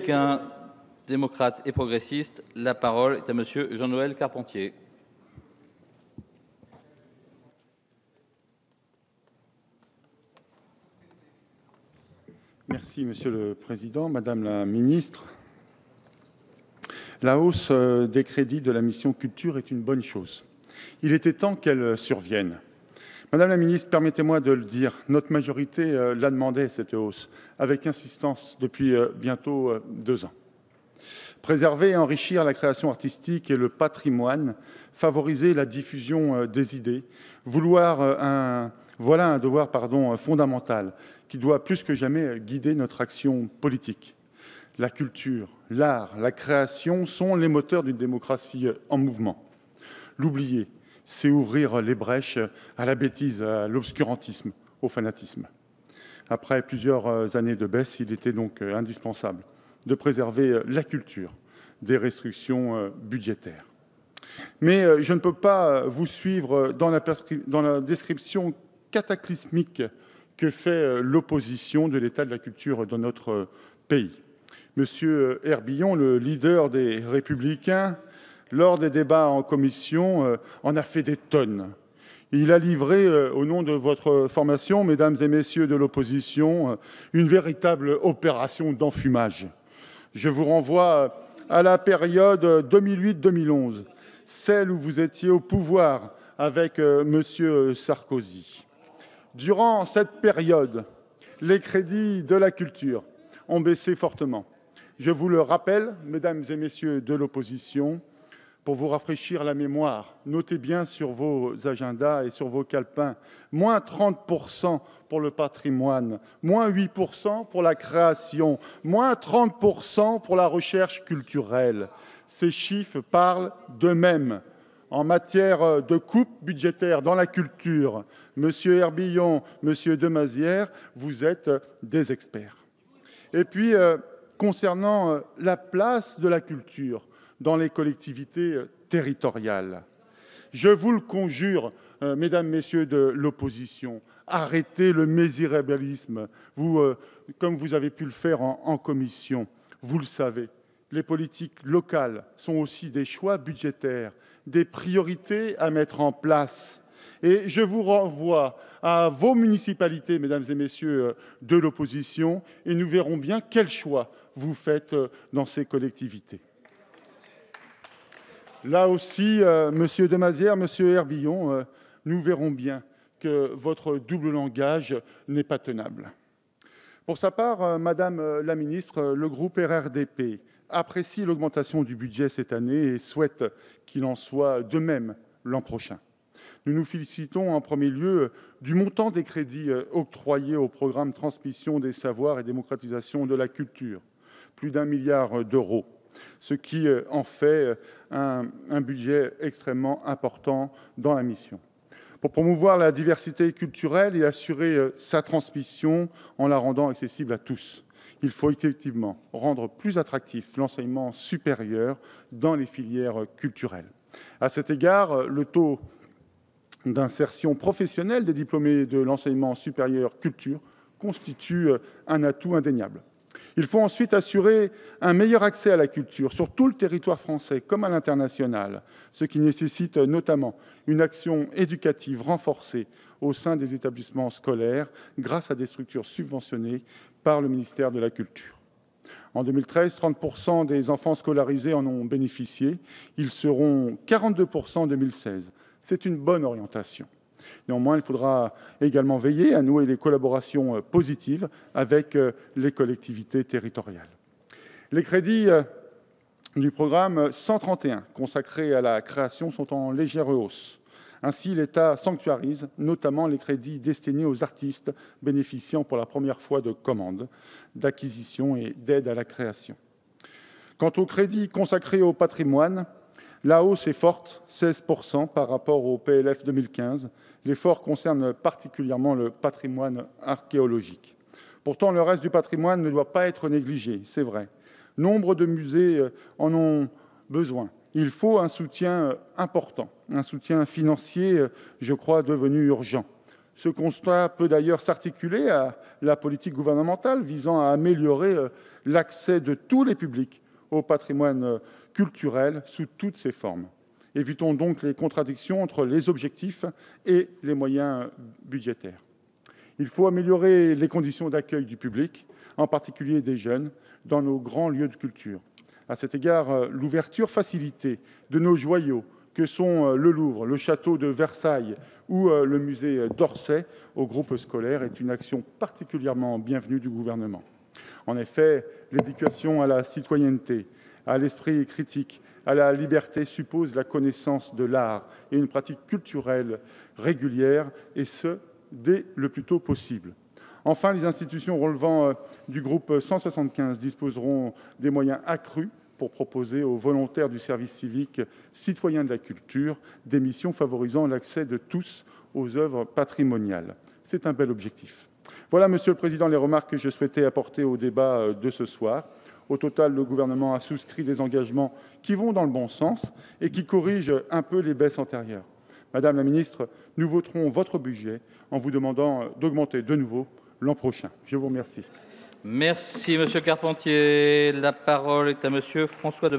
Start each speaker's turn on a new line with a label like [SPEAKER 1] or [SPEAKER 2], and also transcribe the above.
[SPEAKER 1] Républicains, démocrates et progressistes, la parole est à Monsieur Jean-Noël Carpentier.
[SPEAKER 2] Merci, Monsieur le Président. Madame la Ministre, la hausse des crédits de la mission Culture est une bonne chose. Il était temps qu'elle survienne. Madame la Ministre, permettez-moi de le dire, notre majorité l'a demandé, cette hausse, avec insistance depuis bientôt 2 ans. Préserver et enrichir la création artistique et le patrimoine, favoriser la diffusion des idées, voilà un devoir fondamental qui doit plus que jamais guider notre action politique. La culture, l'art, la création sont les moteurs d'une démocratie en mouvement. L'oublier, c'est ouvrir les brèches à la bêtise, à l'obscurantisme, au fanatisme. Après plusieurs années de baisse, il était donc indispensable de préserver la culture des restrictions budgétaires. Mais je ne peux pas vous suivre dans la description cataclysmique que fait l'opposition de l'état de la culture dans notre pays. Monsieur Herbillon, le leader des Républicains, lors des débats en commission, en a fait des tonnes. Il a livré, au nom de votre formation, mesdames et messieurs de l'opposition, une véritable opération d'enfumage. Je vous renvoie à la période 2008-2011, celle où vous étiez au pouvoir avec monsieur Sarkozy. Durant cette période, les crédits de la culture ont baissé fortement. Je vous le rappelle, mesdames et messieurs de l'opposition, pour vous rafraîchir la mémoire, notez bien sur vos agendas et sur vos calepins, moins 30% pour le patrimoine, moins 8% pour la création, moins 30% pour la recherche culturelle. Ces chiffres parlent d'eux-mêmes. En matière de coupe budgétaire dans la culture, Monsieur Herbillon, Monsieur Demazière, vous êtes des experts. Et puis, concernant la place de la culture dans les collectivités territoriales, je vous le conjure, mesdames, messieurs de l'opposition, arrêtez le misérabilisme. Comme vous avez pu le faire en commission, vous le savez, les politiques locales sont aussi des choix budgétaires, des priorités à mettre en place. Et je vous renvoie à vos municipalités, mesdames et messieurs de l'opposition, et nous verrons bien quel choix vous faites dans ces collectivités. Là aussi, monsieur Demazière, monsieur Herbillon, nous verrons bien que votre double langage n'est pas tenable. Pour sa part, madame la ministre, le groupe RRDP apprécie l'augmentation du budget cette année et souhaite qu'il en soit de même l'an prochain. Nous nous félicitons en premier lieu du montant des crédits octroyés au programme Transmission des savoirs et démocratisation de la culture, plus d'1 milliard d'euros, ce qui en fait un budget extrêmement important dans la mission. Pour promouvoir la diversité culturelle et assurer sa transmission en la rendant accessible à tous, il faut effectivement rendre plus attractif l'enseignement supérieur dans les filières culturelles. À cet égard, le taux d'insertion professionnelle des diplômés de l'enseignement supérieur culture constitue un atout indéniable. Il faut ensuite assurer un meilleur accès à la culture sur tout le territoire français comme à l'international, ce qui nécessite notamment une action éducative renforcée au sein des établissements scolaires grâce à des structures subventionnées par le ministère de la Culture. En 2013, 30% des enfants scolarisés en ont bénéficié. Ils seront 42% en 2016. C'est une bonne orientation. Néanmoins, il faudra également veiller à nouer les collaborations positives avec les collectivités territoriales. Les crédits du programme 131 consacrés à la création sont en légère hausse. Ainsi, l'État sanctuarise notamment les crédits destinés aux artistes bénéficiant pour la première fois de commandes, d'acquisition et d'aide à la création. Quant aux crédits consacrés au patrimoine, la hausse est forte, 16% par rapport au PLF 2015. L'effort concerne particulièrement le patrimoine archéologique. Pourtant, le reste du patrimoine ne doit pas être négligé, c'est vrai. Nombre de musées en ont besoin. Il faut un soutien important, un soutien financier, je crois, devenu urgent. Ce constat peut d'ailleurs s'articuler à la politique gouvernementale visant à améliorer l'accès de tous les publics au patrimoine culturel sous toutes ses formes. Évitons donc les contradictions entre les objectifs et les moyens budgétaires. Il faut améliorer les conditions d'accueil du public, en particulier des jeunes, dans nos grands lieux de culture. À cet égard, l'ouverture facilitée de nos joyaux, que sont le Louvre, le château de Versailles ou le musée d'Orsay aux groupes scolaires, est une action particulièrement bienvenue du gouvernement. En effet, l'éducation à la citoyenneté, à l'esprit critique, à la liberté suppose la connaissance de l'art et une pratique culturelle régulière, et ce, dès le plus tôt possible. Enfin, les institutions relevant du groupe 175 disposeront des moyens accrus pour proposer aux volontaires du service civique citoyen de la culture des missions favorisant l'accès de tous aux œuvres patrimoniales. C'est un bel objectif. Voilà, Monsieur le Président, les remarques que je souhaitais apporter au débat de ce soir. Au total, le gouvernement a souscrit des engagements qui vont dans le bon sens et qui corrigent un peu les baisses antérieures. Madame la ministre, nous voterons votre budget en vous demandant d'augmenter de nouveau l'an prochain. Je vous remercie.
[SPEAKER 1] Merci, Monsieur Carpentier. La parole est à Monsieur François de